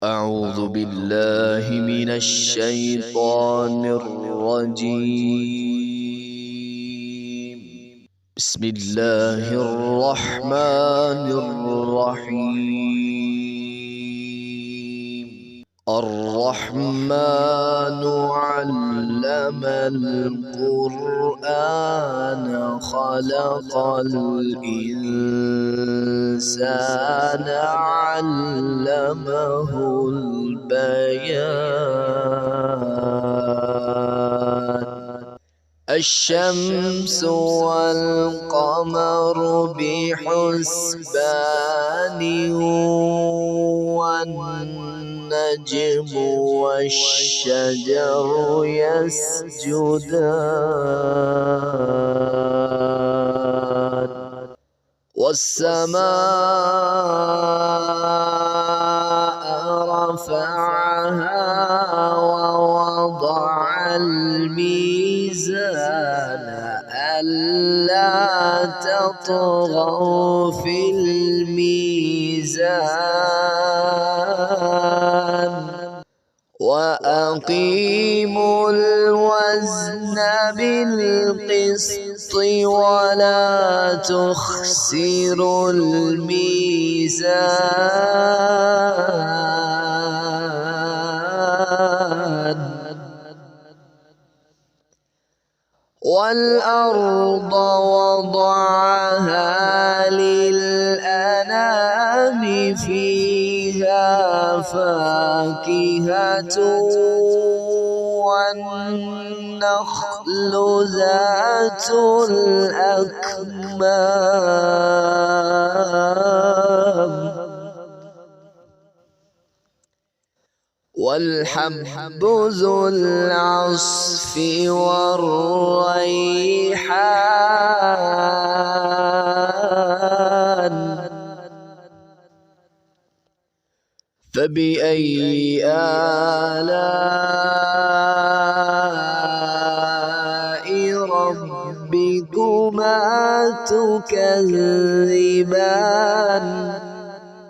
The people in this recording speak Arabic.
أعوذ بالله من الشيطان الرجيم. بسم الله الرحمن الرحيم. الرحمن علم القرآن خلق الإنسان علمه البيان. الشمس والقمر بحسبان والنجم والشجر يسجدان. والسماء رفعها ووضع الميزان ألا تطغوا في الميزان وأقيموا الوزن بالقسط ولا تخسروا الميزان. والأرض وضعها للأنام فيها فاكهة والنخل ذات الأكمام والحب ذو العصف والريحان. فبأي آلاء ربكما تكذبان؟